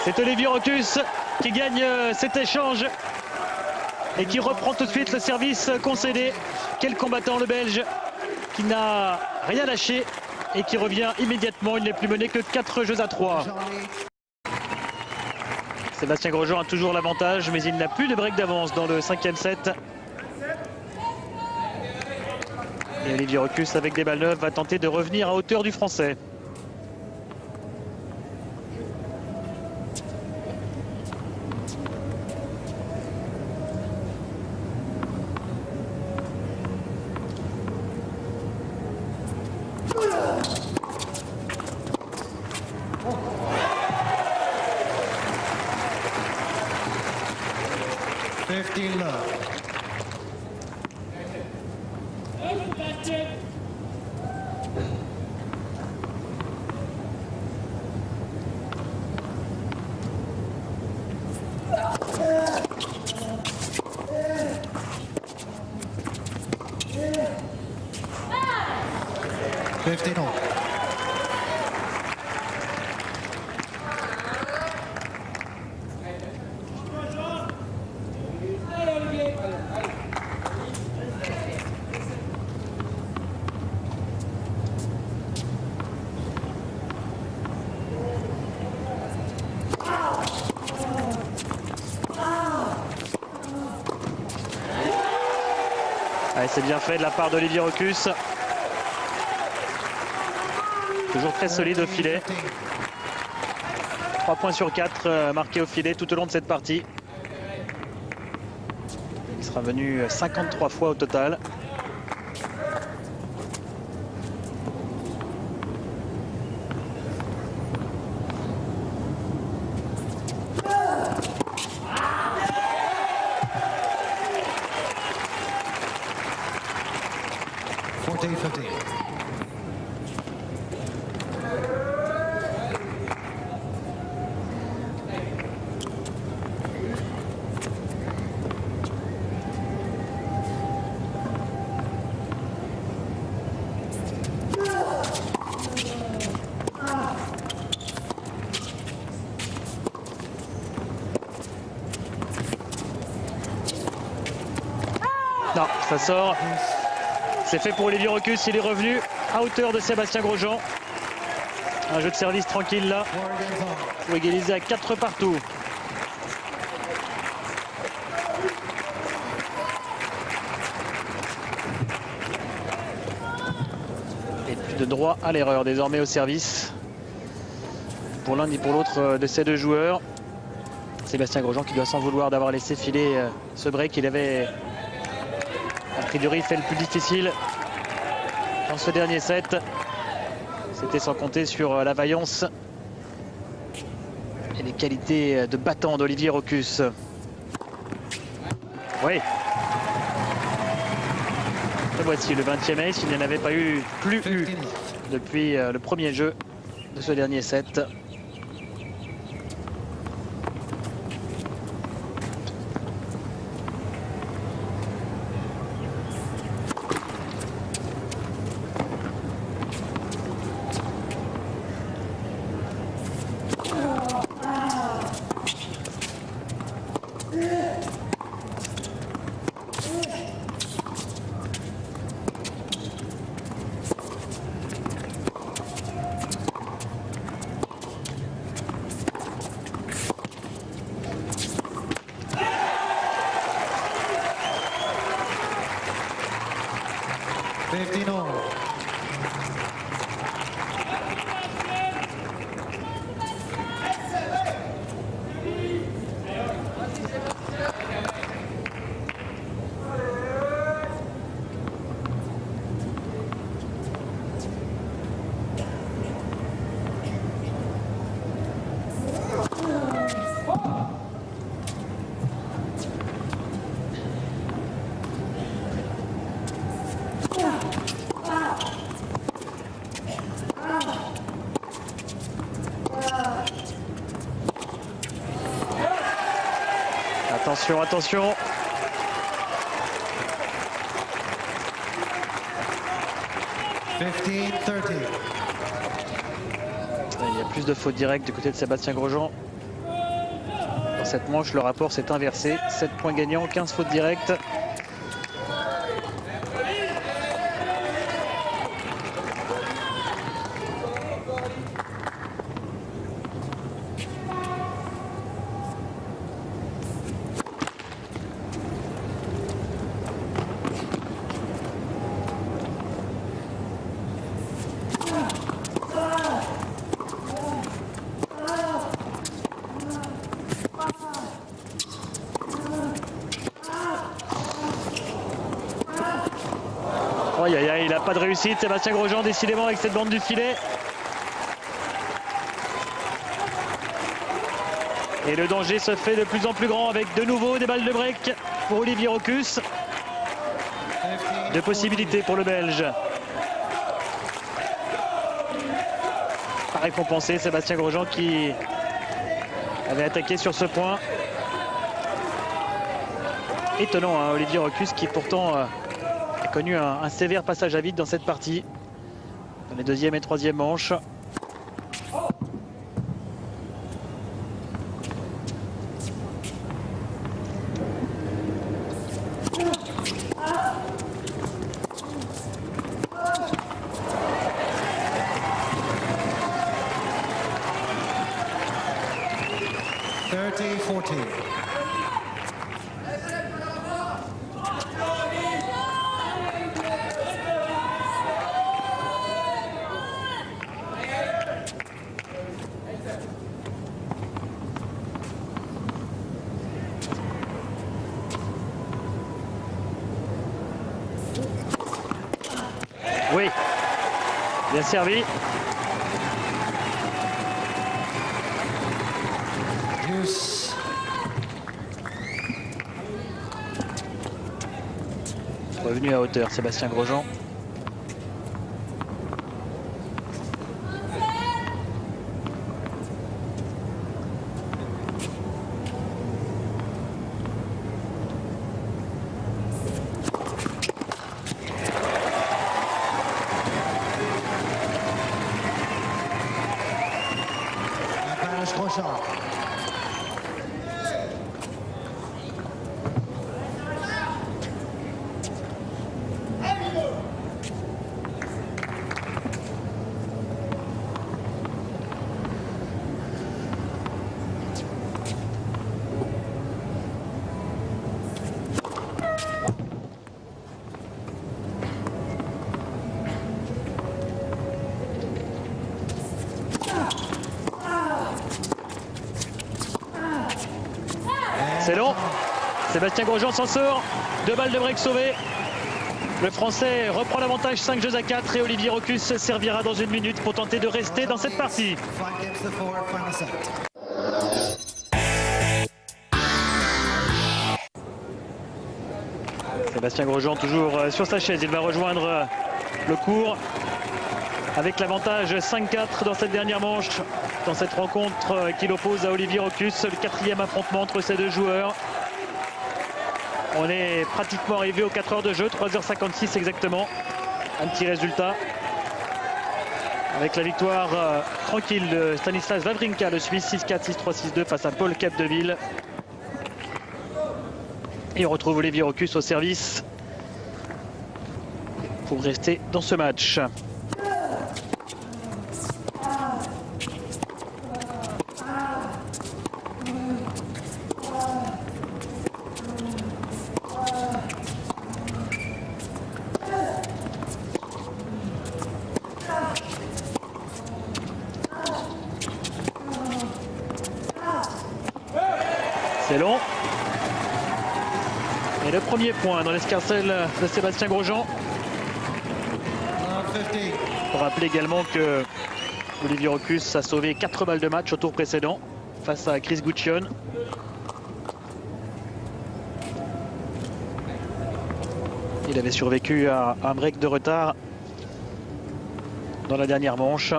C'est Olivier Rocus qui gagne cet échange et qui reprend tout de suite le service concédé. Quel combattant le Belge qui n'a rien lâché et qui revient immédiatement. Il n'est plus mené que 4 jeux à 3. Sébastien Grosjean a toujours l'avantage, mais il n'a plus de break d'avance dans le 5e set. Et Olivier Rocus, avec des balles neuves, va tenter de revenir à hauteur du Français. C'est bien fait de la part d'Olivier Rocus. Toujours très solide au filet. 3 points sur 4 marqués au filet tout au long de cette partie. Il sera venu 53 fois au total. Non, ça sort. C'est fait pour Olivier Rocus. Il est revenu à hauteur de Sébastien Grosjean. Un jeu de service tranquille là. Pour égaliser à 4 partout. Et plus de droit à l'erreur désormais au service. Pour l'un ni pour l'autre de ces deux joueurs. Sébastien Grosjean qui doit s'en vouloir d'avoir laissé filer ce break. Il avait a priori fait le plus difficile dans ce dernier set. C'était sans compter sur la vaillance et les qualités de battant d'Olivier Rocus. Oui. Et voici le 20e ace. Il n'y en avait pas plus eu depuis le premier jeu de ce dernier set. Attention, attention. Il y a plus de fautes directes du côté de Sébastien Grosjean. cette manche, le rapport s'est inversé. 7 points gagnants, 15 fautes directes. Aïe aïe aïe, il n'a pas de réussite, Sébastien Grosjean décidément avec cette bande du filet. Et le danger se fait de plus en plus grand avec de nouveau des balles de break pour Olivier Rochus. Deux possibilités pour le Belge. Pas récompensé, Sébastien Grosjean qui avait attaqué sur ce point. Étonnant, hein, Olivier Rochus qui pourtant a connu un sévère passage à vide dans cette partie. Dans les deuxième et troisième manches. Oui, bien servi. Revenu à hauteur, Sébastien Grosjean. C'est long. Sébastien Grosjean s'en sort. 2 balles de break sauvées. Le Français reprend l'avantage 5 jeux à 4 et Olivier Rochus servira dans 1 minute pour tenter de rester dans cette partie. Sébastien Grosjean toujours sur sa chaise. Il va rejoindre le cours avec l'avantage 5-4 dans cette dernière manche. Dans cette rencontre qui l'oppose à Olivier Rochus, le 4e affrontement entre ces deux joueurs. On est pratiquement arrivé aux 4 heures de jeu, 3h56 exactement. Un petit résultat. Avec la victoire tranquille de Stanislas Wawrinka, le Suisse, 6-4, 6-3, 6-2 face à Paul Capdeville. Et on retrouve Olivier Rochus au service pour rester dans ce match. C'est long. Et le premier point dans l'escarcelle de Sébastien Grosjean. Pour rappeler également que Olivier Rochus a sauvé 4 balles de match au tour précédent face à Chris Guccione. Il avait survécu à un break de retard dans la dernière manche.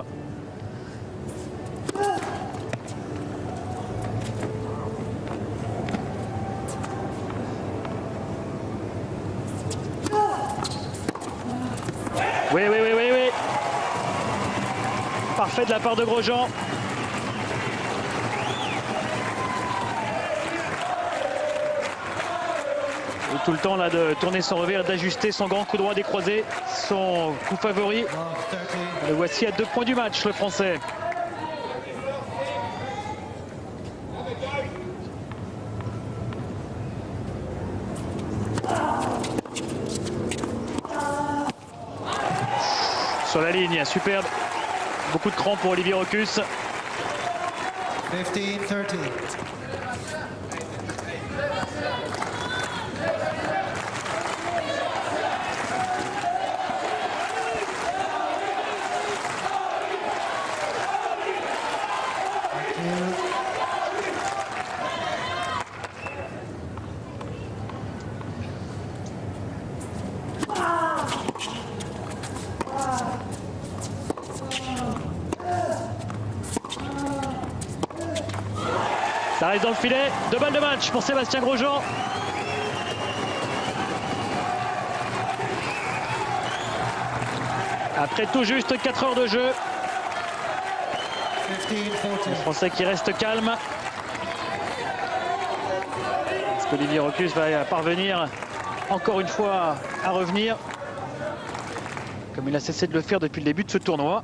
Oui. Parfait de la part de Grosjean. tout le temps là de tourner son revers, d'ajuster son grand coup droit décroisé, son coup favori. Le voici à 2 points du match, le Français. Sur la ligne, superbe. Beaucoup de cran pour Olivier Rocus. 15-30. Ça reste dans le filet. 2 balles de match pour Sébastien Grosjean. Après tout juste 4 heures de jeu. 15-14. Le Français qui reste calme. Est-ce qu'Olivier Rocus va parvenir encore une fois à revenir comme il a cessé de le faire depuis le début de ce tournoi?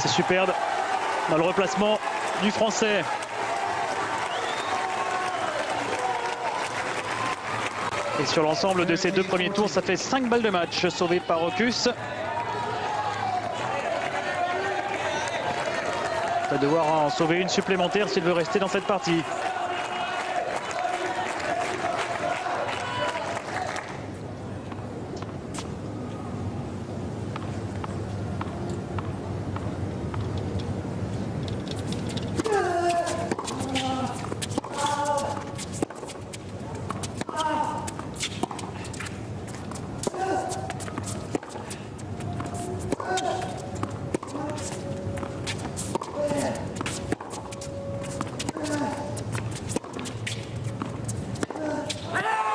C'est superbe dans le replacement du Français. Et sur l'ensemble de ces 2 premiers tours, ça fait 5 balles de match sauvées par Rocus. Il va devoir en sauver une supplémentaire s'il veut rester dans cette partie.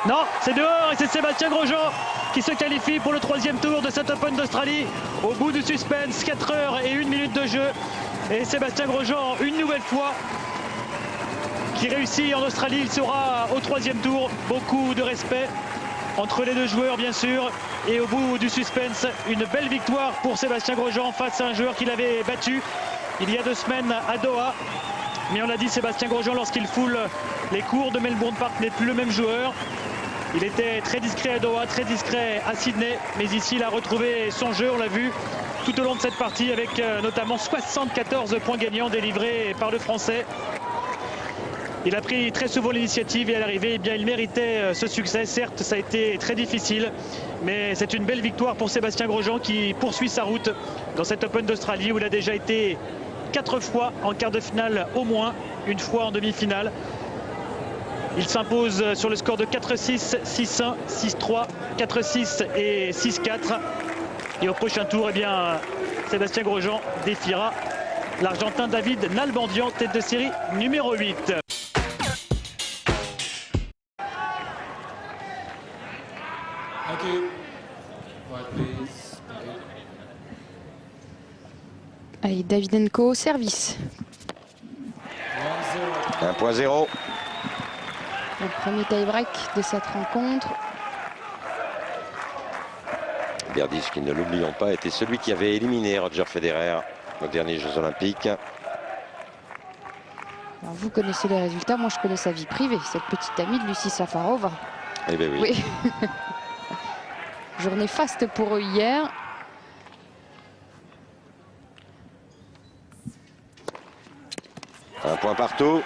Non, c'est dehors et c'est Sébastien Grosjean qui se qualifie pour le 3e tour de cet Open d'Australie. Au bout du suspense, 4 heures et 1 minute de jeu. Et Sébastien Grosjean, une nouvelle fois, qui réussit en Australie. Il sera au 3e tour. Beaucoup de respect entre les 2 joueurs, bien sûr. Et au bout du suspense, une belle victoire pour Sébastien Grosjean face à un joueur qu'il avait battu il y a 2 semaines à Doha. Mais on l'a dit, Sébastien Grosjean, lorsqu'il foule les cours de Melbourne Park, n'est plus le même joueur. Il était très discret à Doha, très discret à Sydney, mais ici il a retrouvé son jeu, on l'a vu tout au long de cette partie avec notamment 74 points gagnants délivrés par le Français. Il a pris très souvent l'initiative et à l'arrivée, eh bien, il méritait ce succès. Certes, ça a été très difficile, mais c'est une belle victoire pour Sébastien Grosjean qui poursuit sa route dans cet Open d'Australie où il a déjà été 4 fois en quart de finale au moins, une fois en demi-finale. Il s'impose sur le score de 4-6, 6-1, 6-3, 4-6 et 6-4. Et au prochain tour, eh bien, Sébastien Grosjean défiera l'Argentin David Nalbandian, tête de série numéro 8. Allez, Davydenko au service. 1.0. Le premier tie-break de cette rencontre. Berdych, qui ne l'oublions pas, était celui qui avait éliminé Roger Federer aux derniers Jeux Olympiques. Alors vous connaissez les résultats, moi je connais sa vie privée, cette petite amie de Lucie Safarov. Eh bien oui. Oui. Journée faste pour eux hier. Un point partout.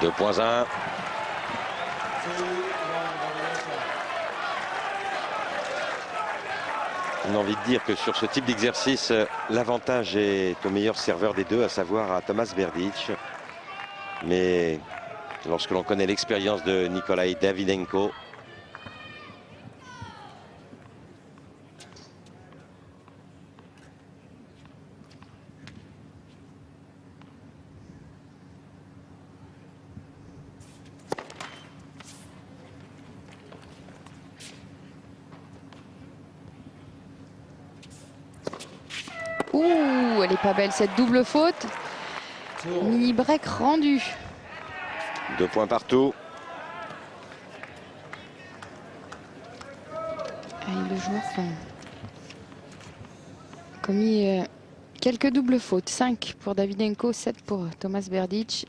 Deux points 1. On a envie de dire que sur ce type d'exercice, l'avantage est au meilleur serveur des deux, à savoir à Thomas Berdych. Mais lorsque l'on connaît l'expérience de Nikolai Davydenko, Ouh, elle est pas belle cette double faute. Mini break rendu. 2 points partout. Et le joueur a commis quelques doubles fautes. 5 pour Davydenko, 7 pour Tomas Berdych.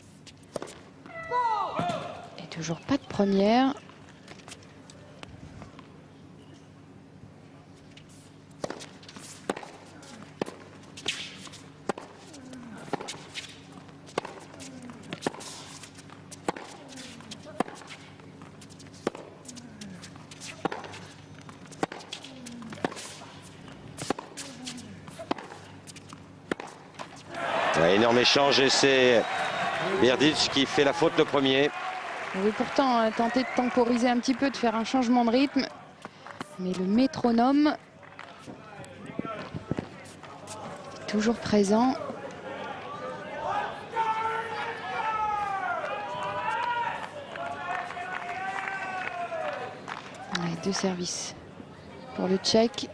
Et toujours pas de première. Énorme échange et c'est Berdych qui fait la faute le premier. On veut pourtant tenter de temporiser un petit peu, de faire un changement de rythme. Mais le métronome est toujours présent. Allez, 2 services pour le Tchèque.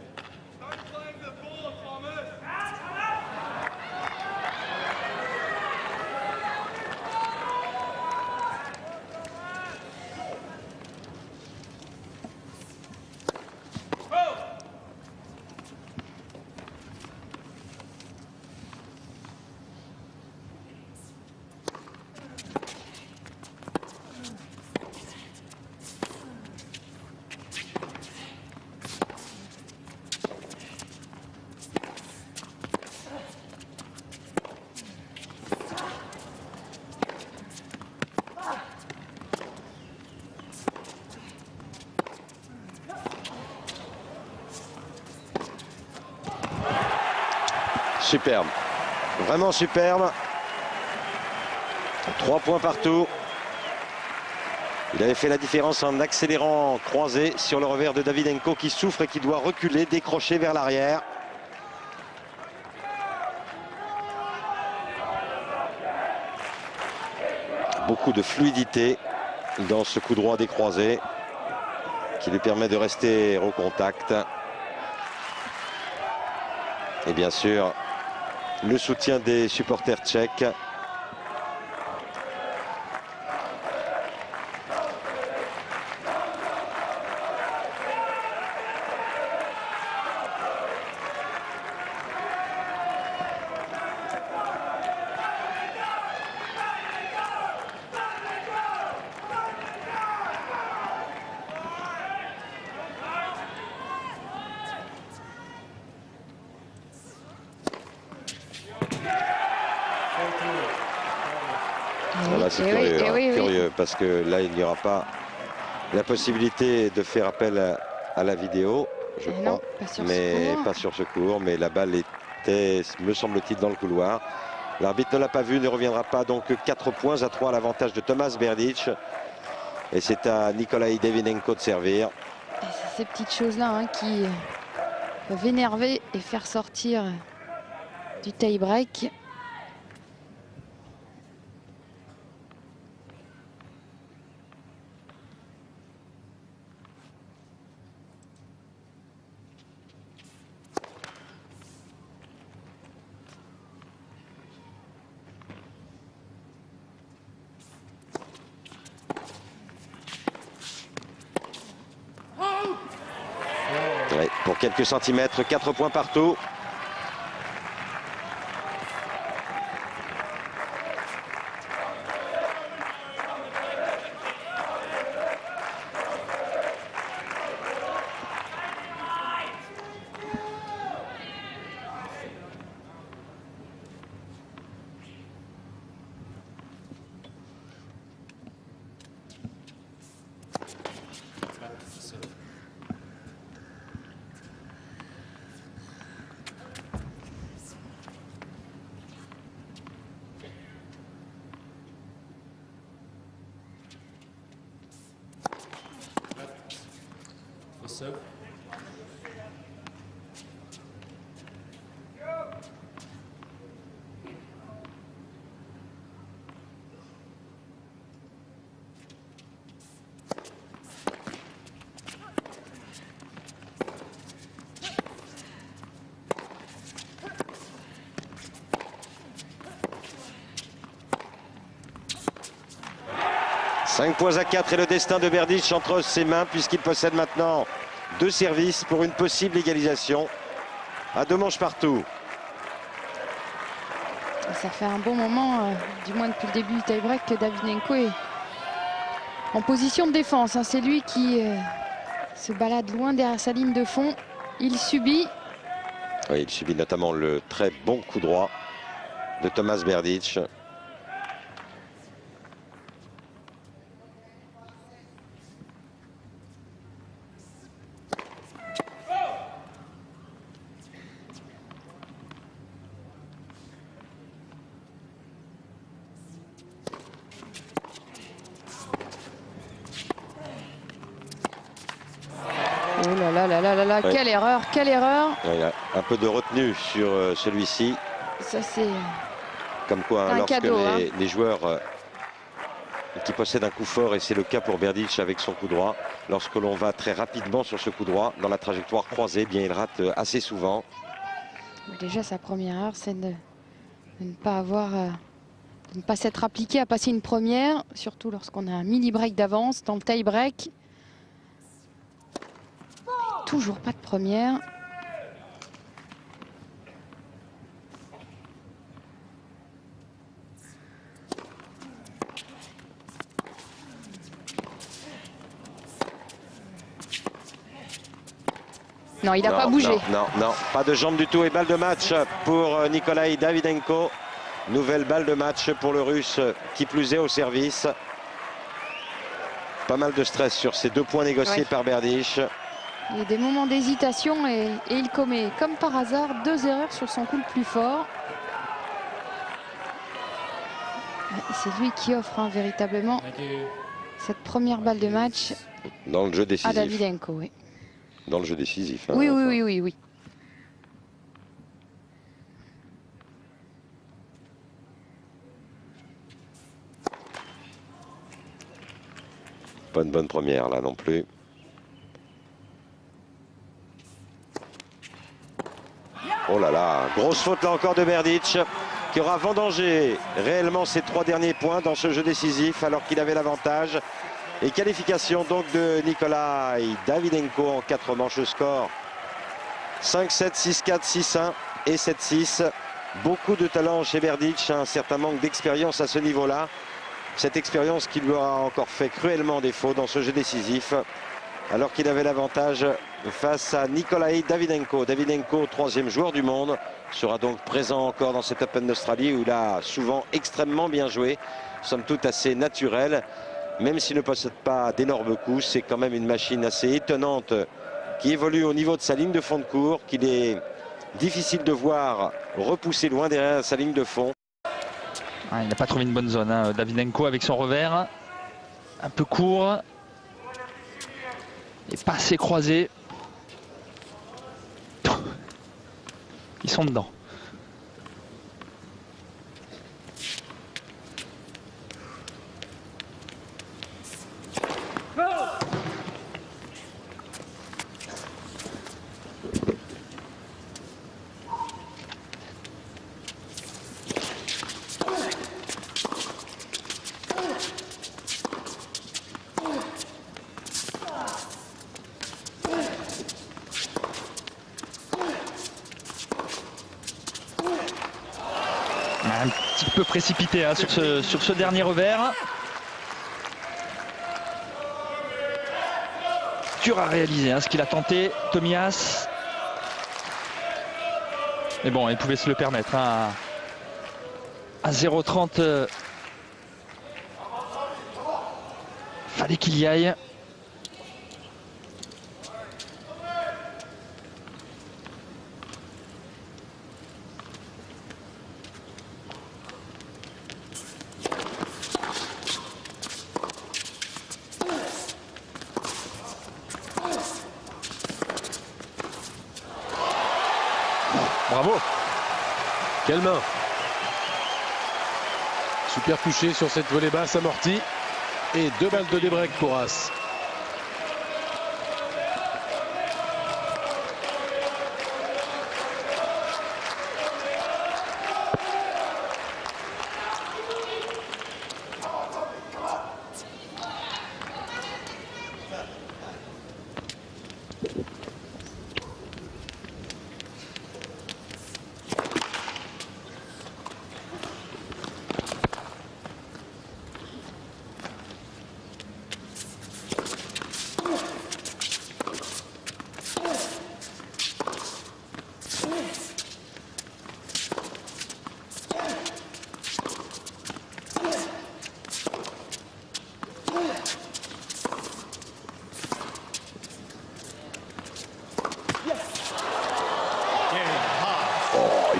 Superbe, vraiment superbe. 3 points partout. Il avait fait la différence en accélérant croisé sur le revers de Davydenko qui souffre et qui doit reculer, décrocher vers l'arrière. Beaucoup de fluidité dans ce coup droit décroisé qui lui permet de rester au contact. Et bien sûr, le soutien des supporters tchèques. Voilà, c'est curieux, parce que là, il n'y aura pas la possibilité de faire appel à la vidéo, je crois, Non, pas sur secours. Mais la balle était, me semble-t-il, dans le couloir. L'arbitre ne l'a pas vu, ne reviendra pas. Donc 4 points à 3 à l'avantage de Tomas Berdych. Et c'est à Nikolai Davydenko de servir. C'est ces petites choses-là qui peuvent énerver et faire sortir du tie-break. Ouais, pour quelques centimètres, 4 points partout. serve. Cinq points à 4 et le destin de Berdych entre ses mains puisqu'il possède maintenant 2 services pour une possible égalisation à 2 manches partout. Ça fait un bon moment, du moins depuis le début du tie-break, que Davydenko est en position de défense. Hein. C'est lui qui se balade loin derrière sa ligne de fond. Il subit. Oui, il subit notamment le très bon coup droit de Tomáš Berdych. Oh là là là là là là, Ouais. quelle erreur, quelle erreur. Il y a un peu de retenue sur celui-ci. Ça c'est Comme quoi, un lorsque cadeau, les joueurs qui possèdent un coup fort, et c'est le cas pour Berdych avec son coup droit, lorsque l'on va très rapidement sur ce coup droit, dans la trajectoire croisée, bien il rate assez souvent. déjà sa première erreur, c'est de ne pas avoir, de ne pas s'être appliqué à passer une première, surtout lorsqu'on a un mini break d'avance dans le tie break. Toujours pas de première. Non, il n'a pas bougé. Non, pas de jambe du tout et balle de match pour Nikolai Davydenko. Nouvelle balle de match pour le Russe, qui plus est au service. Pas mal de stress sur ces 2 points négociés par Berdych. Il y a des moments d'hésitation et il commet, comme par hasard, 2 erreurs sur son coup le plus fort. C'est lui qui offre véritablement Thank you. cette première balle de match Dans le jeu à décisif. Davydenko. Oui, Dans le jeu décisif. Hein, oui, enfin. oui. Pas une bonne première là non plus. Oh là là, grosse faute là encore de Berdych, qui aura vendangé réellement ses 3 derniers points dans ce jeu décisif alors qu'il avait l'avantage. Et qualification donc de Nikolai Davydenko en 4 manches. Le score 5-7, 6-4, 6-1 et 7-6. Beaucoup de talent chez Berdych, un certain manque d'expérience à ce niveau-là. Cette expérience qui lui aura encore fait cruellement défaut dans ce jeu décisif, alors qu'il avait l'avantage face à Nikolai Davydenko. Davydenko, 3e joueur du monde, sera donc présent encore dans cet Open d'Australie où il a souvent extrêmement bien joué, somme toute assez naturel. Même s'il ne possède pas d'énormes coups, c'est quand même une machine assez étonnante qui évolue au niveau de sa ligne de fond de cours, qu'il est difficile de voir repousser loin derrière sa ligne de fond. Il n'a pas trouvé une bonne zone, hein. Davydenko avec son revers. Un peu court. Et pas assez croisé. Ils sont dedans. Un petit peu précipité hein, sur ce dernier revers. Dur à réaliser hein, ce qu'il a tenté, Tomias. Mais bon, il pouvait se le permettre hein, à 0,30. Fallait qu'il y aille. Bravo. Quelle main. Super touché sur cette volée basse amortie. Et 2 balles de débreak pour As.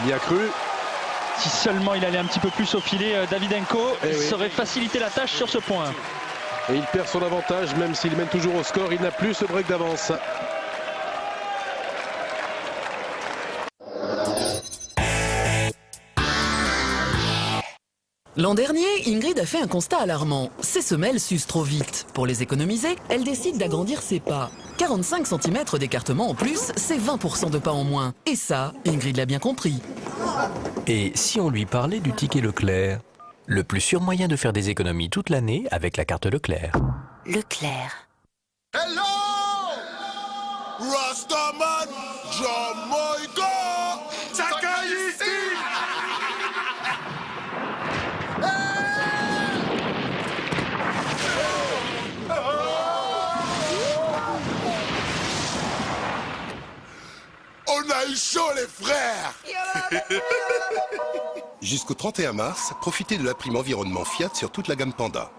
Il y a cru. Si seulement il allait un petit peu plus au filet, Davydenko, il saurait faciliter la tâche sur ce point. Et il perd son avantage, même s'il mène toujours au score. Il n'a plus ce break d'avance. L'an dernier, Ingrid a fait un constat alarmant. Ses semelles s'usent trop vite. Pour les économiser, elle décide d'agrandir ses pas. 45 cm d'écartement en plus, c'est 20% de pas en moins. Et ça, Ingrid l'a bien compris. Et si on lui parlait du ticket Leclerc? Le plus sûr moyen de faire des économies toute l'année avec la carte Leclerc. Leclerc. Hello! Rastaman, Jamaïca, Takayiti! On a eu chaud, les frères! Jusqu'au 31 mars, profitez de la prime environnement Fiat sur toute la gamme Panda.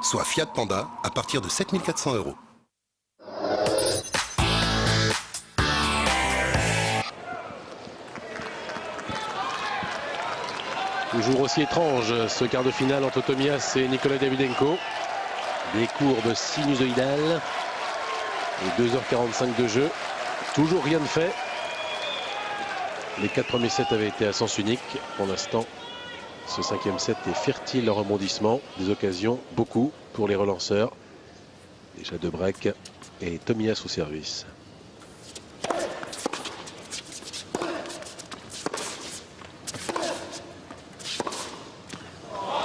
Soit Fiat Panda à partir de 7 400 €. Toujours aussi étrange ce quart de finale entre Tomias et Nicolas Davydenko. Des courbes sinusoïdales et 2h45 de jeu. Toujours rien de fait. Les 4 premiers sets avaient été à sens unique. Pour l'instant, ce 5e set est fertile en rebondissement. Des occasions, beaucoup pour les relanceurs. Déjà 2 breaks et Tomias au service.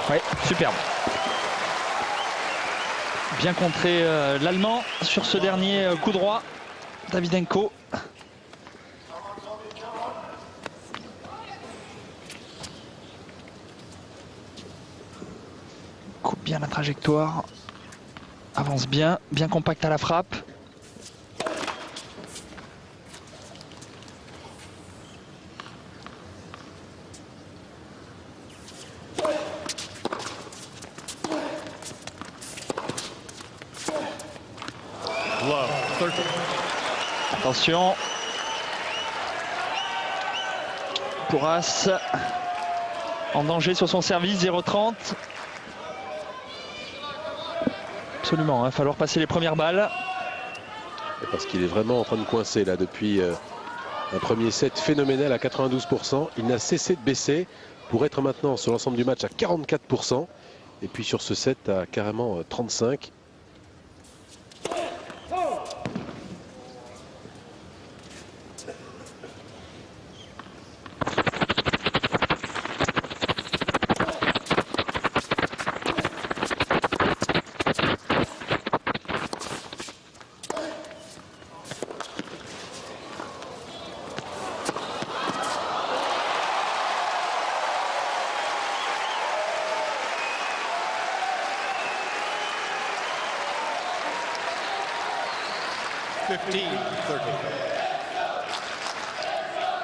Ouais, superbe. Bien contré l'Allemand sur ce dernier coup droit. Davydenko. Coupe bien la trajectoire. Avance bien, bien compact à la frappe. Attention. Pour As. En danger sur son service, 0,30. Absolument, il va falloir passer les premières balles. Parce qu'il est vraiment en train de coincer là depuis un premier set phénoménal à 92%. Il n'a cessé de baisser pour être maintenant sur l'ensemble du match à 44%. Et puis sur ce set à carrément 35%.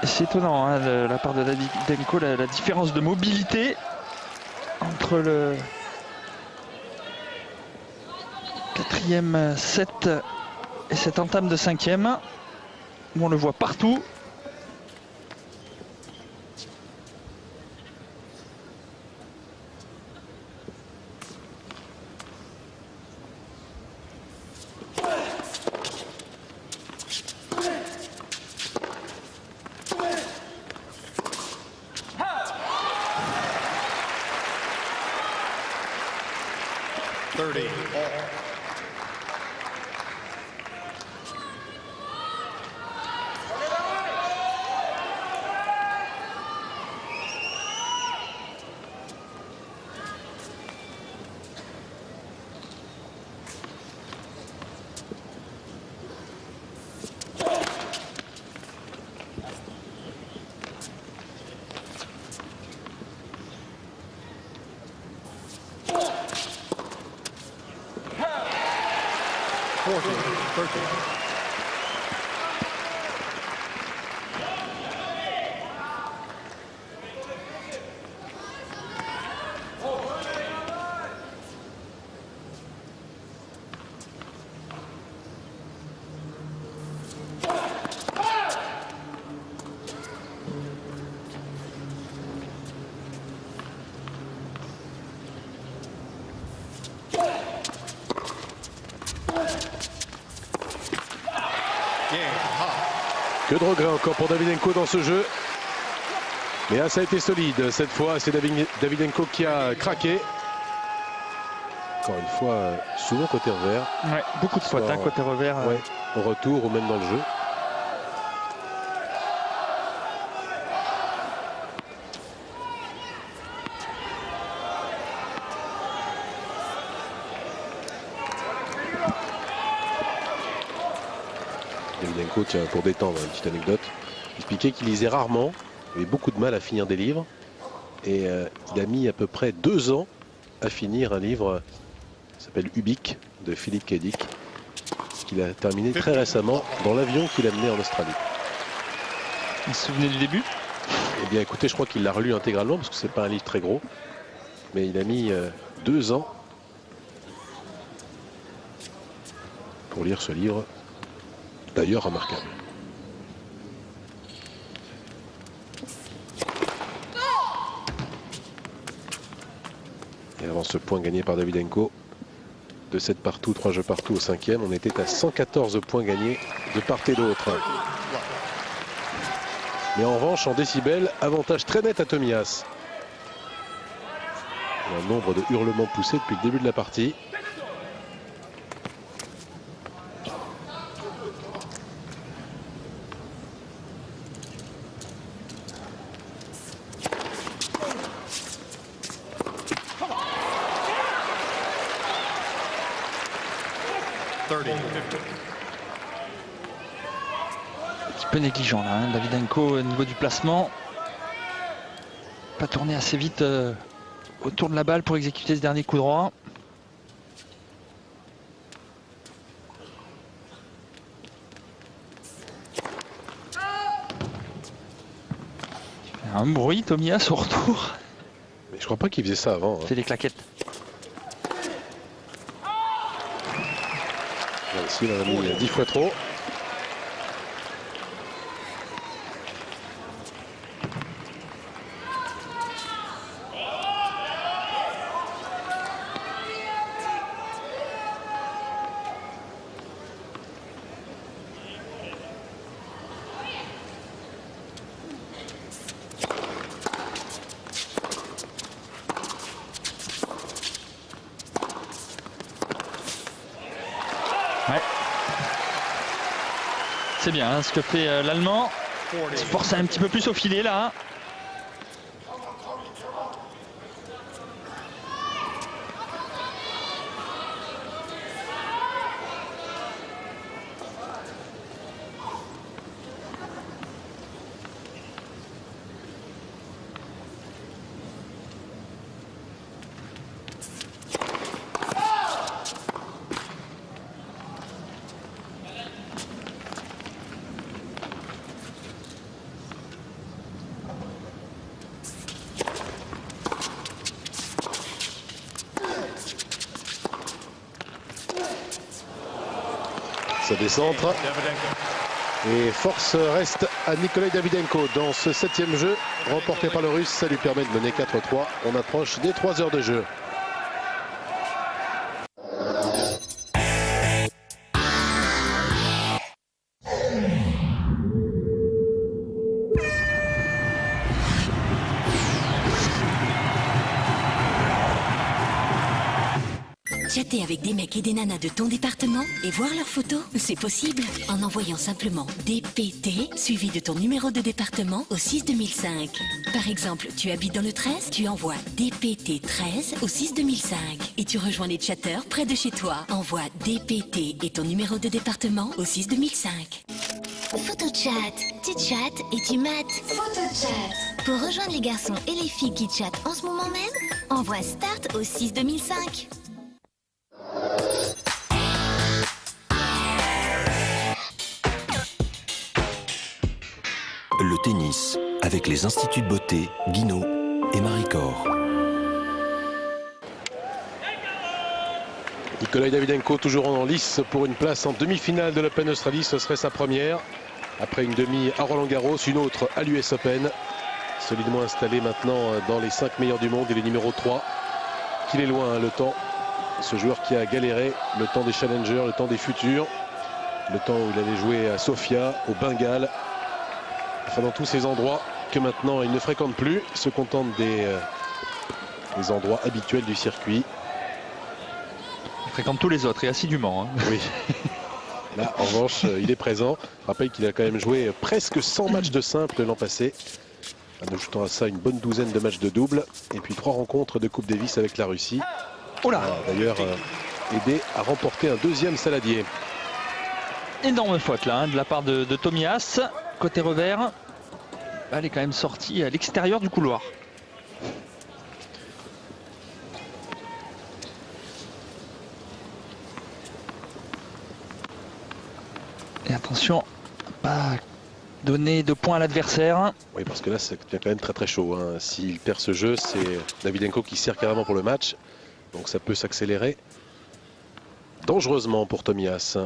C'est étonnant hein, de la part de Davydenko, la différence de mobilité entre le 4e set et cette entame de 5e où on le voit partout. Que de regrets encore pour Davydenko dans ce jeu. Mais là, ça a été solide. Cette fois, c'est Davydenko qui a craqué. Encore une fois, souvent côté revers. Ouais, beaucoup de fautes, hein, côté revers. Ouais, au retour ou même dans le jeu. Davydenko, tiens, pour détendre, une petite anecdote, il expliquait qu'il lisait rarement, il avait beaucoup de mal à finir des livres, et il a mis à peu près 2 ans à finir un livre qui s'appelle Ubik de Philippe K. Dick, qu'il a terminé très récemment dans l'avion qu'il a mené en Australie. Vous vous souvenez du début? Eh bien écoutez, je crois qu'il l'a relu intégralement parce que c'est pas un livre très gros, mais il a mis 2 ans pour lire ce livre. D'ailleurs remarquable. Et avant ce point gagné par Davydenko, de 7 partout, 3 jeux partout au 5e, on était à 114 points gagnés de part et d'autre. Mais en revanche, en décibels, avantage très net à Tomias. Un nombre de hurlements poussés depuis le début de la partie. Un petit peu négligent là, hein. Davydenko au niveau du placement. Pas tourné assez vite autour de la balle pour exécuter ce dernier coup droit. Un bruit, Tomias au retour. Mais je crois pas qu'il faisait ça avant. C'est les claquettes. Là aussi, il en a mis 10 fois trop. Ouais. C'est bien hein, ce que fait l'Allemand. Il se force un petit peu plus au filet là. Hein. Ça décentre. Et force reste à Nikolai Davydenko dans ce 7e jeu remporté par le Russe. Ça lui permet de mener 4-3. On approche des 3 heures de jeu. Chatter avec des mecs et des nanas de ton département et voir leurs photos, c'est possible en envoyant simplement DPT suivi de ton numéro de département au 62005. Par exemple, tu habites dans le 13, tu envoies DPT 13 au 62005 et tu rejoins les chatteurs près de chez toi. Envoie DPT et ton numéro de département au 62005. PhotoChat, tu chattes et tu mates. PhotoChat. Pour rejoindre les garçons et les filles qui chattent en ce moment même, envoie Start au 62005. Le tennis, avec les instituts de beauté, Guinaud et Maricor. Nikolai Davydenko toujours en lice pour une place en demi-finale de l'Open Australie. Ce serait sa première. Après une demi à Roland-Garros, une autre à l'US Open. Solidement installé maintenant dans les 5 meilleurs du monde. Il est numéro 3. Qu'il est loin, le temps. Ce joueur qui a galéré, le temps des challengers, le temps des futurs. Le temps où il allait jouer à Sofia, au Bengale. Enfin, dans tous ces endroits que maintenant il ne fréquente plus. Il se contente des endroits habituels du circuit. Il fréquente tous les autres et assidûment. Hein. Oui. Là, en revanche, il est présent. Je rappelle qu'il a quand même joué presque 100 matchs de simple l'an passé. En ajoutant à ça une bonne douzaine de matchs de double. Et puis 3 rencontres de Coupe Davis avec la Russie. Oh là, d'ailleurs, aidé à remporter un 2e saladier. Énorme faute là, hein, de la part de Tomias. Côté revers. Elle est quand même sortie à l'extérieur du couloir. Et attention, pas donner de points à l'adversaire. Oui, parce que là, c'est quand même très très chaud. Hein. S'il perd ce jeu, c'est Davydenko qui sert carrément pour le match. Donc ça peut s'accélérer dangereusement pour Tomias.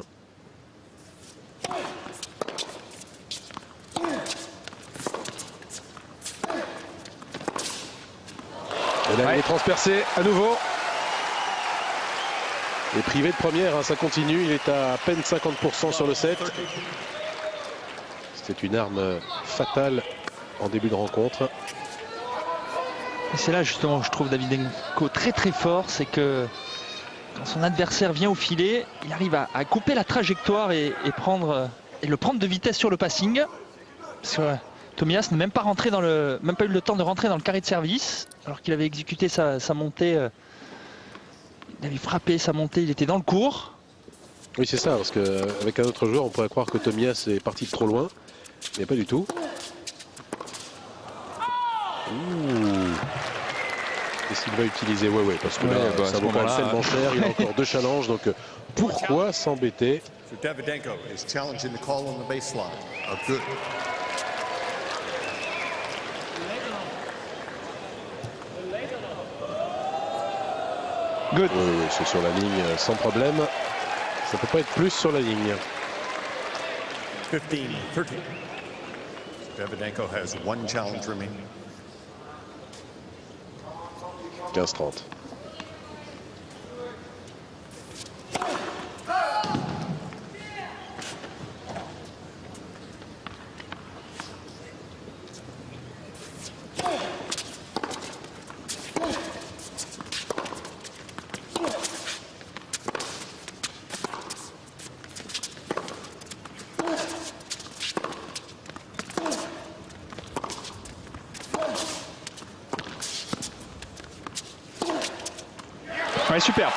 Et là, il est transpercé à nouveau. Et privé de première, hein, ça continue. Il est à peine 50% sur le set. C'était une arme fatale en début de rencontre. Et c'est là justement où je trouve Davydenko très très fort. C'est que quand son adversaire vient au filet, il arrive à couper la trajectoire et le prendre de vitesse sur le passing. Parce que Tomias n'est même pas rentré même pas eu le temps de rentrer dans le carré de service. Alors qu'il avait exécuté sa montée. Il avait frappé sa montée, il était dans le court. Oui, c'est ça, parce qu'avec un autre joueur, on pourrait croire que Tomias est parti de trop loin. Mais pas du tout. Est-ce qu'il va utiliser? Ouais, parce que là, ça vaut quand même tellement cher. Il a encore 2 challenges, donc pourquoi s'embêter? Davydenko is challenging the call on the baseline. Good. Good. Oui, c'est sur la ligne sans problème. Ça peut pas être plus sur la ligne. 15-30. Davydenko has 1 challenge remaining. 15-30. Ouais, super.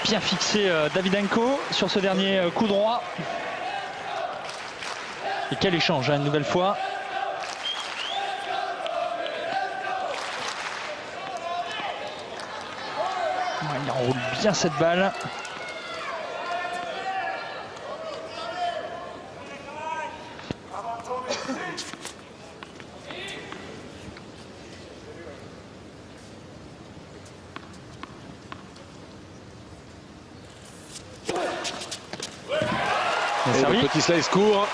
Bien fixé Davydenko sur ce dernier coup droit. Et quel échange, hein, une nouvelle fois. Ouais, il enroule bien cette balle. Et le petit slice court.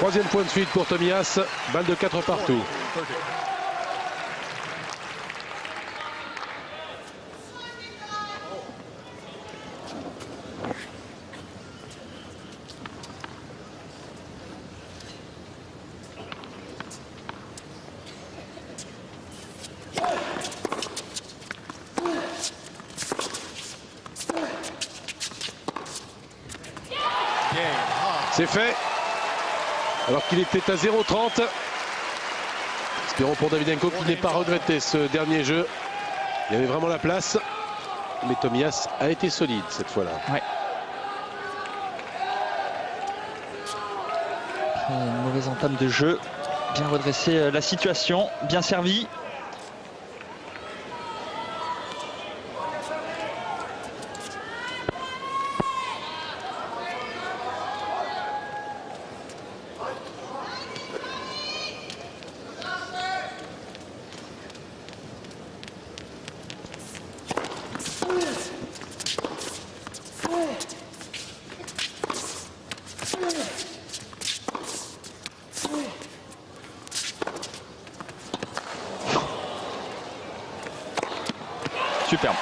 3e point de suite pour Tomias. Balle de 4 partout. C'est fait. Alors qu'il était à 0,30. Espérons pour Davydenko qu'il n'ait pas regretté ce dernier jeu. Il y avait vraiment la place. Mais Tomias a été solide cette fois-là. Ouais. Une mauvaise entame de jeu. Bien redresser la situation. Bien servi. Superbe.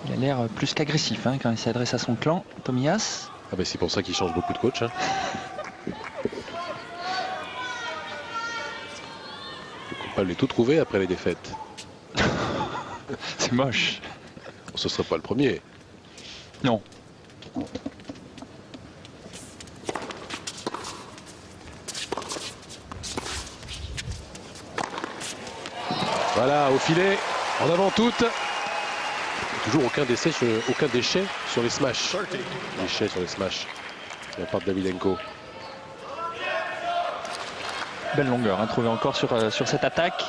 Il a l'air plus qu'agressif hein, quand il s'adresse à son clan, Tomias. Ah ben c'est pour ça qu'il change beaucoup de coach. Hein. Le coupable est tout trouvé après les défaites. C'est moche. Bon, ce ne sera pas le premier. Non. Voilà, au filet, en avant toute. Toujours aucun déchet sur les smash. Déchet sur les smash. De la part de Davydenko. Belle longueur, hein, trouvée encore sur cette attaque.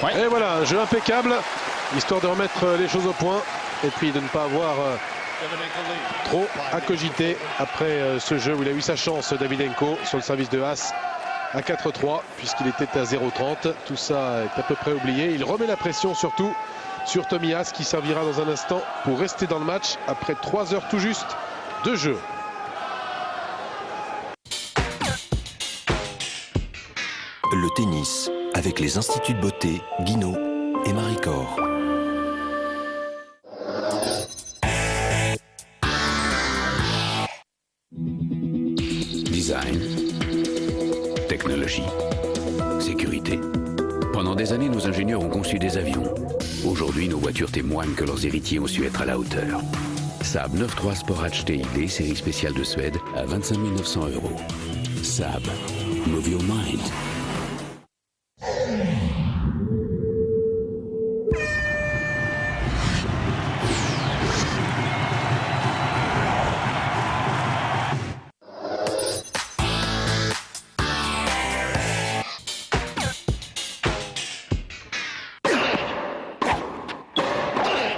Ouais. Et voilà, un jeu impeccable, histoire de remettre les choses au point et puis de ne pas avoir trop à cogiter après ce jeu où il a eu sa chance, Davydenko, sur le service de Haas à 4-3, puisqu'il était à 0-30. Tout ça est à peu près oublié. Il remet la pression surtout sur Tomias qui servira dans un instant pour rester dans le match après 3 heures tout juste de jeu. Le tennis, avec les instituts de beauté Guinaud et Maricor. Design, technologie, sécurité. Pendant des années, nos ingénieurs ont conçu des avions. Aujourd'hui, nos voitures témoignent que leurs héritiers ont su être à la hauteur. Saab 9.3 Sport HTID, série spéciale de Suède, à 25 900 €. Saab, move your mind.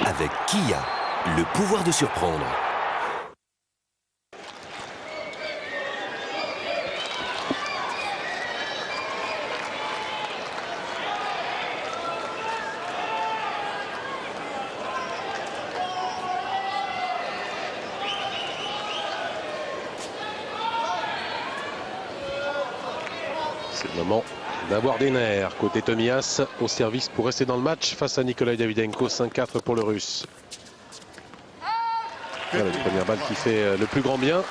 Avec Kia, le pouvoir de surprendre. C'est le moment d'avoir des nerfs côté Tomias au service pour rester dans le match face à Nikolai Davydenko. 5-4 pour le Russe. Voilà une première balle qui fait le plus grand bien.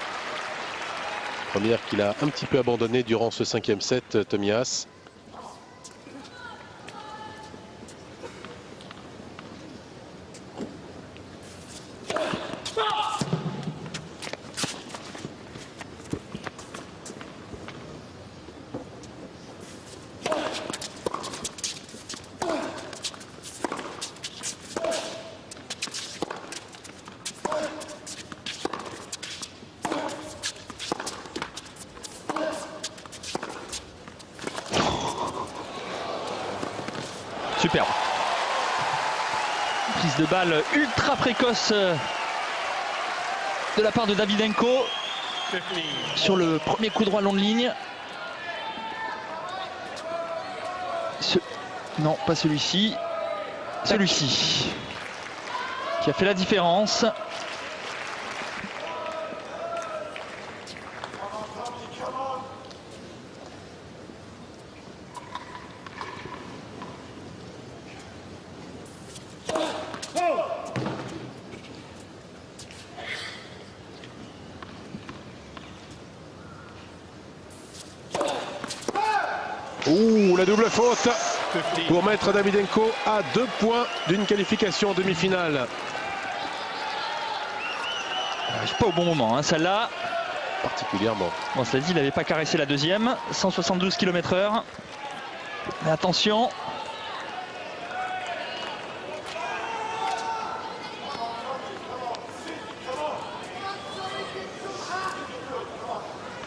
Première qu'il a un petit peu abandonnée durant ce 5e set, Tomias. Superbe. Prise de balle ultra précoce de la part de Davydenko sur le premier coup droit long de ligne. Non, pas celui-ci. Celui-ci qui a fait la différence. Ouh, la double faute pour mettre Davydenko à 2 points d'une qualification en demi-finale. Pas au bon moment, hein, celle-là. particulièrement. Bon, cela dit, il n'avait pas caressé la deuxième. 172 km/h. Mais attention.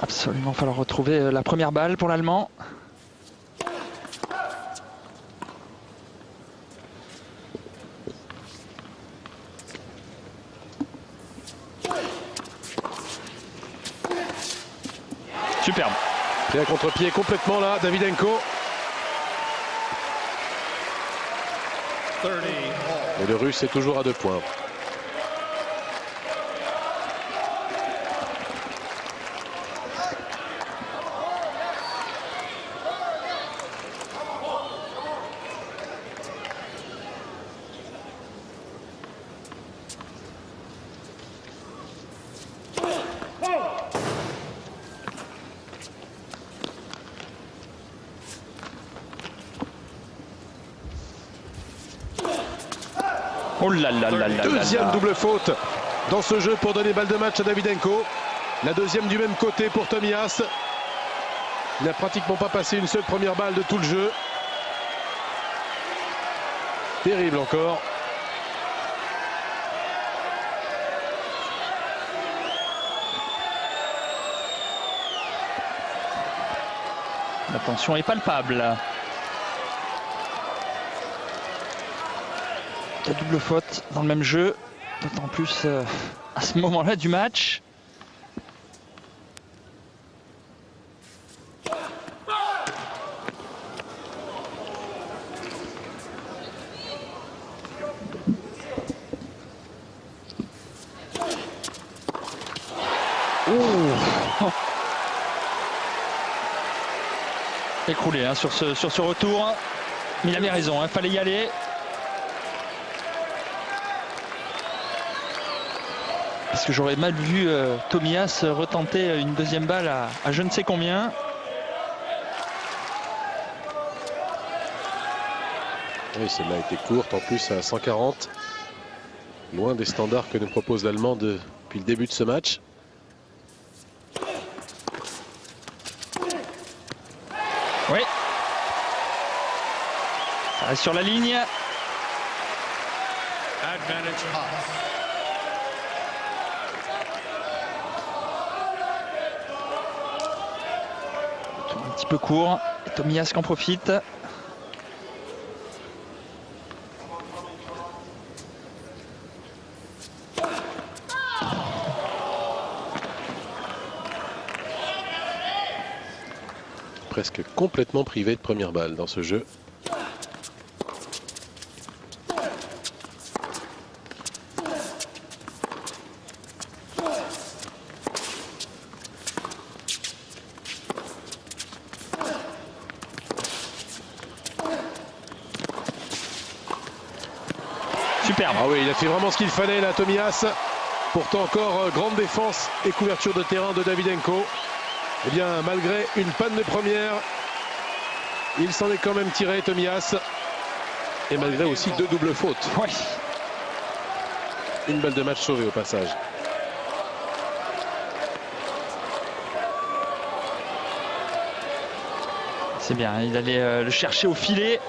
Absolument falloir retrouver la première balle pour l'Allemand. Superbe. Pied à contre-pied complètement là, Davydenko. Et le Russe est toujours à 2 points. Oh là là là là. Deuxième double faute dans ce jeu pour donner balle de match à Davydenko. La deuxième du même côté pour Tomias. Il n'a pratiquement pas passé une seule première balle de tout le jeu. Terrible encore. La tension est palpable. La double faute dans le même jeu, d'autant plus à ce moment-là du match. Écroulé hein, sur ce retour, mais il avait raison, il fallait y aller. Parce que j'aurais mal vu Tomias retenter une deuxième balle à je ne sais combien. Oui, celle-là a été courte, en plus à 140. Loin des standards que nous propose l'Allemand depuis le début de ce match. Oui. Ça reste sur la ligne. Advantage off. Un petit peu court. Et Tomias qui en profite. Presque complètement privé de première balle dans ce jeu. Superbe. Ah oui, il a fait vraiment ce qu'il fallait là, Tomias. Pourtant encore grande défense et couverture de terrain de Davydenko. Eh bien, malgré une panne de première, il s'en est quand même tiré, Tomias. Et malgré aussi 2 doubles fautes. Oui. Une balle de match sauvée au passage. C'est bien, il allait le chercher au filet.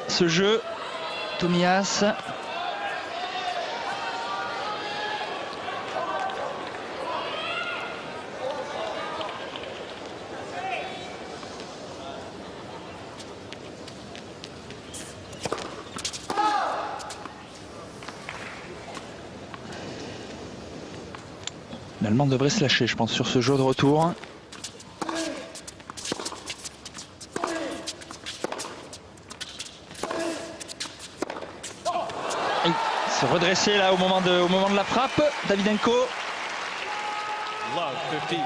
Ce jeu, Tomias. L'Allemand devrait se lâcher, je pense, sur ce jeu de retour. Et se redresser là au moment de la frappe. Davydenko. Love 50.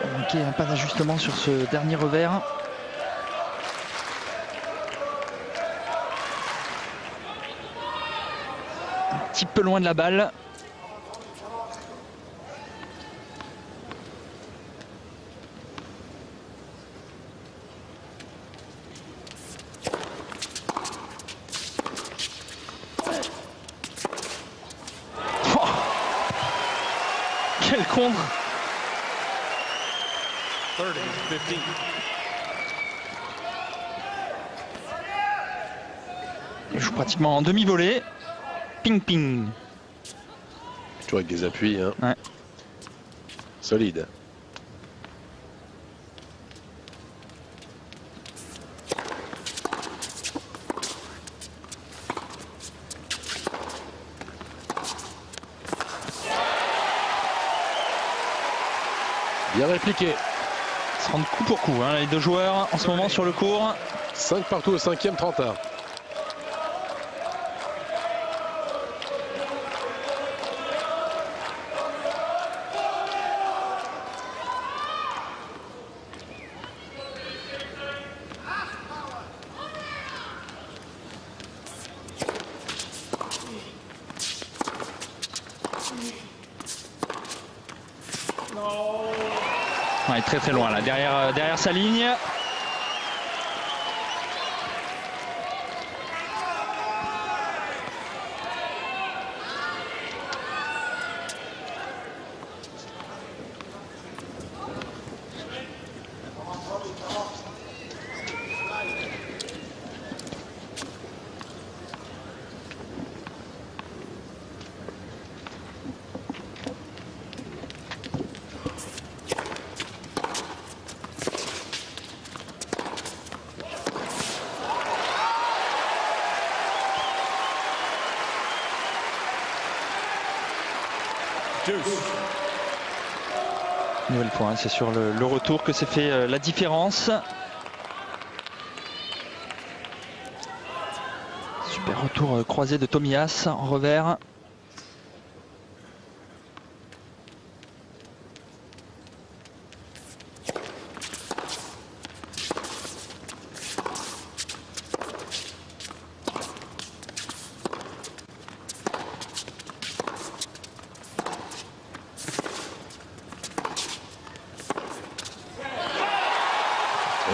manqué un pas d'ajustement sur ce dernier revers. Un petit peu loin de la balle. Oh, quel contre! 30-15. Il joue pratiquement en demi-volée. Ping-ping. Toujours avec des appuis. Hein. Ouais. Solide. Bien répliqué. Ils se rendent coup pour coup, hein, les deux joueurs en ce moment sur le court. 5 partout au 5e, 30 à. Ouais, très très loin là, derrière sa ligne. Nouvelle fois, hein, c'est sur le retour que s'est fait la différence. Super retour croisé de Tomias en revers.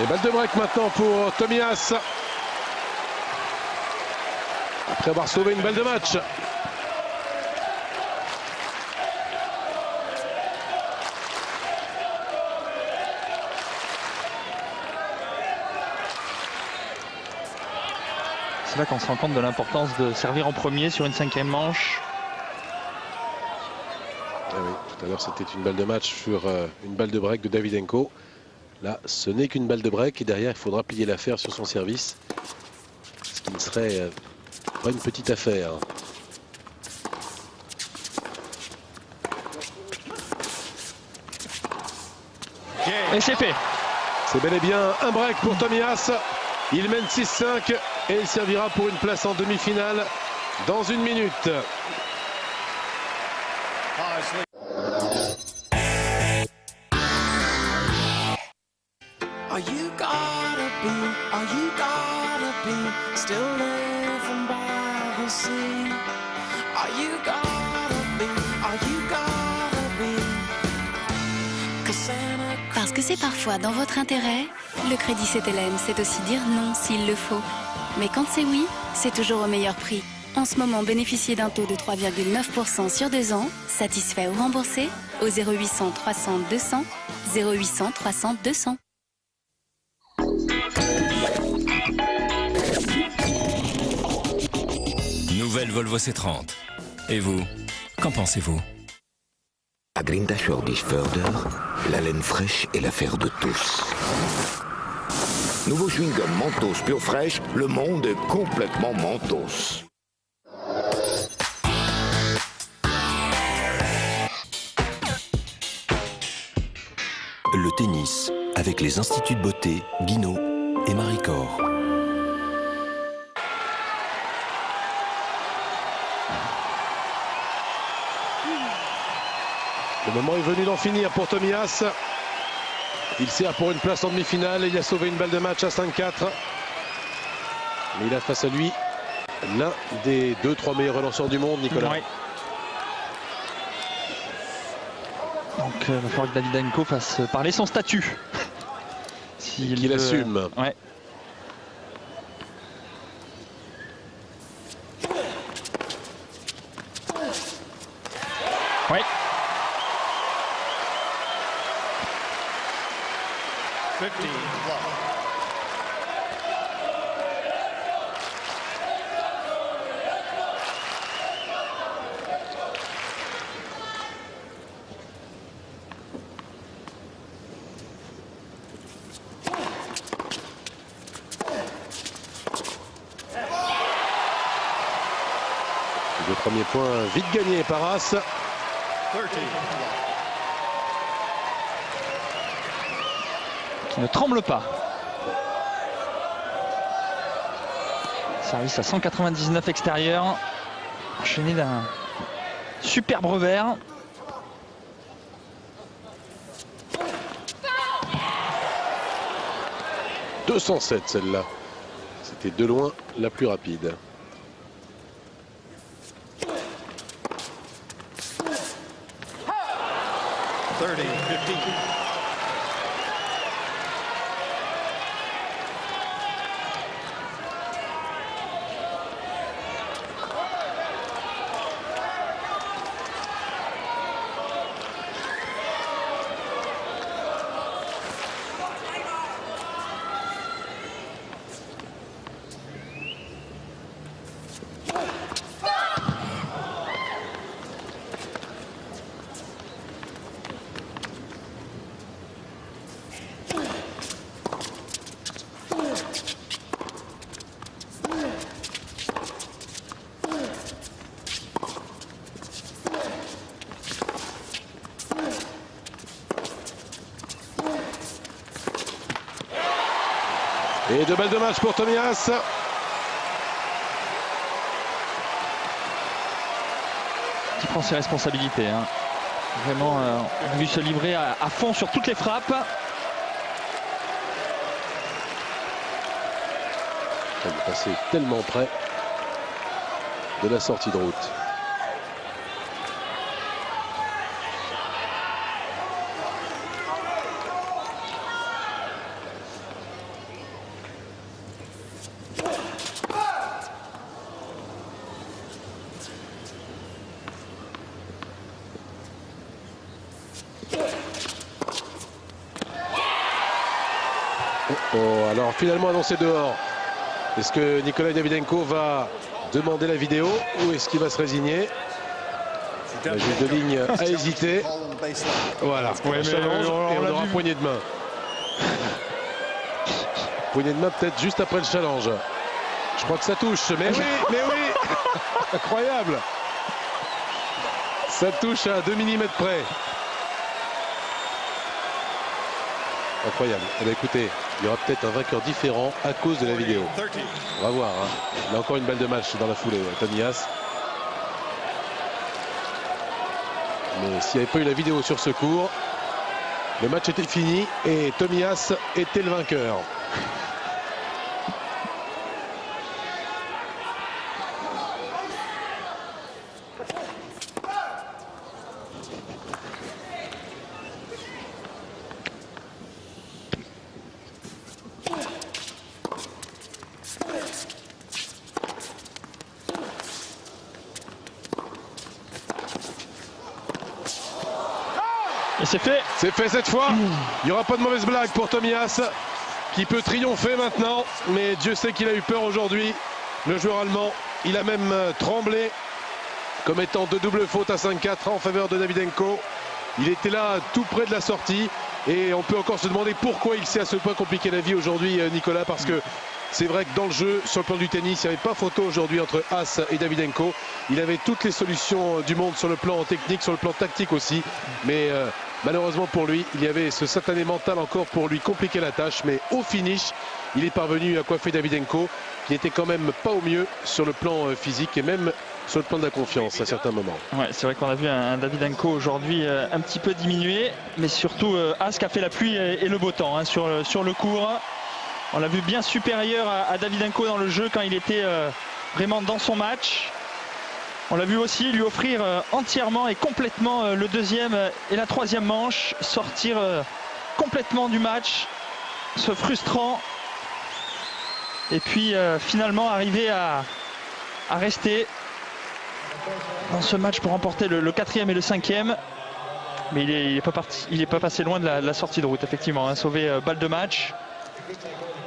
Et balle de break maintenant pour Tomias. Après avoir sauvé une balle de match. C'est là qu'on se rend compte de l'importance de servir en premier sur une 5e manche. Ah oui, tout à l'heure c'était une balle de match sur une balle de break de Davydenko. Là, ce n'est qu'une balle de break et derrière, il faudra plier l'affaire sur son service. Ce qui ne serait pas une petite affaire. Et c'est fait. C'est bel et bien un break pour Tomias. Il mène 6-5 et il servira pour une place en demi-finale dans une minute. Are you gotta be still living by the sea? Are you gotta be 'cause Santa Parce que c'est parfois dans votre intérêt, le Crédit CTLM, c'est aussi dire non s'il le faut. Mais quand c'est oui, c'est toujours au meilleur prix. En ce moment, bénéficiez d'un taux de 3,9% sur 2 ans, satisfait ou remboursé, au 0800 300 200, 0800 300 200. Nouvelle Volvo C30. Et vous, qu'en pensez-vous? À Grinda Förder, la laine fraîche est l'affaire de tous. Nouveau chewing-gum Mentos pure fraîche, le monde est complètement Mentos. Le tennis, avec les instituts de beauté Guinaud et Maricor. Le moment est venu d'en finir pour Tomias. Il sert pour une place en demi-finale. Il a sauvé une balle de match à 5-4. Mais il a face à lui l'un des 2-3 meilleurs relanceurs du monde, Nicolas. Ouais. Donc il va falloir que Davydenko fasse parler son statut. Qu'il assume. Ouais. Ouais. Le premier point vite gagné par As. Qui ne tremble pas. Service à 199 extérieur. Enchaîné d'un superbe revers. « 207 celle-là. C'était de loin la plus rapide. Et 2 balles de match pour Tomias. Qui prend ses responsabilités. Hein. Vraiment, on a vu se livrer à fond sur toutes les frappes. Il est passé tellement près de la sortie de route. Oh, alors finalement annoncé dehors. Est-ce que Nicolas Davydenko va demander la vidéo ou est-ce qu'il va se résigner? La juge de ligne a hésité. Voilà, ouais, challenge, et on aura poignée de main. Poignée de main peut-être juste après le challenge. Je crois que ça touche, mais oui incroyable. Ça touche à 2 mm près. Incroyable. Eh bien, écoutez, il y aura peut-être un vainqueur différent à cause de la vidéo. On va voir. Hein. Il a encore une balle de match dans la foulée, Tomias. Mais s'il n'y avait pas eu la vidéo sur ce cours, le match était fini et Tomias était le vainqueur. Et c'est fait. C'est fait cette fois. Il n'y aura pas de mauvaise blague pour Tomias qui peut triompher maintenant. Mais Dieu sait qu'il a eu peur aujourd'hui. Le joueur allemand, il a même tremblé comme étant de double faute à 5-4 en faveur de Davydenko. Il était là tout près de la sortie. Et on peut encore se demander pourquoi il s'est à ce point compliqué la vie aujourd'hui, Nicolas, parce que c'est vrai que dans le jeu, sur le plan du tennis, il n'y avait pas photo aujourd'hui entre As et Davydenko. Il avait toutes les solutions du monde sur le plan technique, sur le plan tactique aussi. Mais malheureusement pour lui, il y avait ce satané mental encore pour lui compliquer la tâche. Mais au finish, il est parvenu à coiffer Davydenko, qui n'était quand même pas au mieux sur le plan physique. Et même sur le plan de la confiance à certains moments. Ouais, c'est vrai qu'on a vu un Davydenko aujourd'hui un petit peu diminué, mais surtout As qui a fait la pluie et le beau temps hein, sur le court. On l'a vu bien supérieur à Davydenko dans le jeu quand il était vraiment dans son match. On l'a vu aussi lui offrir entièrement et complètement le deuxième et la troisième manche, sortir complètement du match, se frustrant et puis finalement arriver à rester dans ce match pour remporter le 4e et le 5e. Mais il n'est pas passé loin de la sortie de route, effectivement, hein, sauvé balle de match.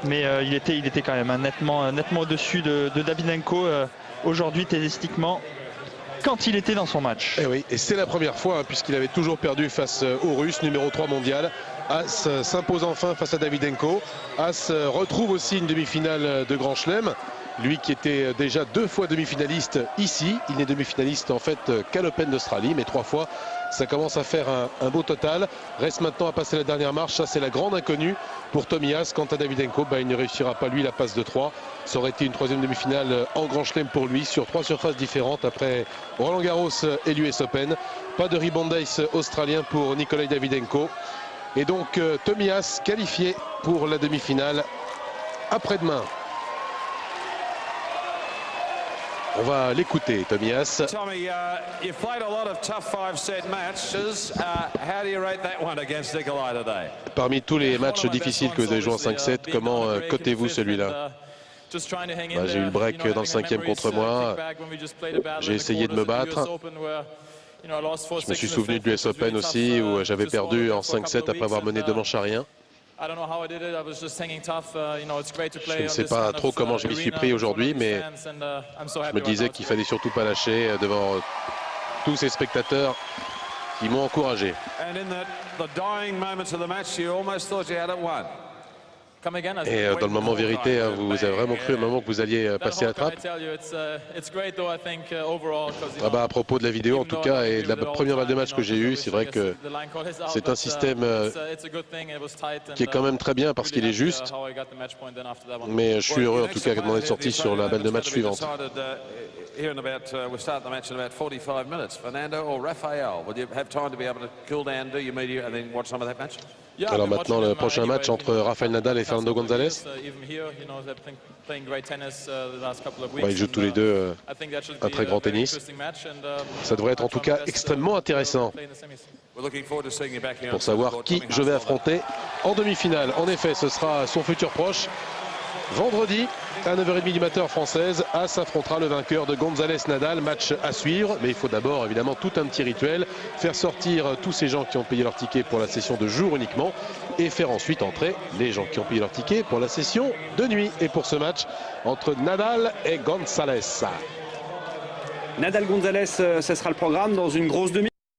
Mais il était quand même nettement au-dessus de Davydenko aujourd'hui tennistiquement quand il était dans son match. Et oui, et c'est la première fois hein, puisqu'il avait toujours perdu face aux Russes, numéro 3 mondial. As s'impose enfin face à Davydenko. As retrouve aussi une demi-finale de Grand Chelem. Lui qui était déjà 2 fois demi-finaliste ici. Il n'est demi-finaliste en fait qu'à l'Open d'Australie, mais 3 fois. Ça commence à faire un beau total. Reste maintenant à passer la dernière marche. Ça, c'est la grande inconnue pour Tommy Haas. Quant à Davydenko, il ne réussira pas, lui, la passe de 3. Ça aurait été une 3e demi-finale en Grand Chelem pour lui, sur 3 surfaces différentes après Roland Garros et l'US Open. Pas de rebond-ace australien pour Nikolai Davydenko. Et donc, Tommy Haas qualifié pour la demi-finale après-demain. On va l'écouter, Tommy Haas. Tommy, you've played a lot of tough 5-set matches. How do you rate that one against Nikolai today? Parmi tous les matchs difficiles que vous avez joués en 5-7, comment cotez-vous celui-là? J'ai eu le break dans le 5e contre moi. J'ai essayé de me battre. Je me suis souvenu de l'US Open aussi, où j'avais perdu en 5-7 après avoir mené 2 manches à rien. Je ne sais pas trop comment je m'y suis pris aujourd'hui, mais je me disais qu'il fallait surtout pas lâcher devant tous ces spectateurs qui m'ont encouragé. Et dans le moment vérité, hein, vous avez vraiment cru au moment que vous alliez passer la trappe. À propos de la vidéo en tout cas et de la première balle de match que j'ai eue, c'est vrai que c'est un système qui est quand même très bien parce qu'il est juste. Mais je suis heureux en tout cas d'en être sorti sur la balle de match suivante. Alors maintenant le prochain match entre Rafael Nadal et Fernando González. Ils jouent tous les deux un très grand tennis. Ça devrait être en tout cas extrêmement intéressant pour savoir qui je vais affronter en demi-finale. En effet, ce sera son futur proche. Vendredi, à 9h30 du matin française, As affrontera le vainqueur de González-Nadal. Match à suivre, mais il faut d'abord évidemment tout un petit rituel. Faire sortir tous ces gens qui ont payé leur ticket pour la session de jour uniquement et faire ensuite entrer les gens qui ont payé leur ticket pour la session de nuit. Et pour ce match entre Nadal et González. Nadal-González, ce sera le programme dans une grosse demi.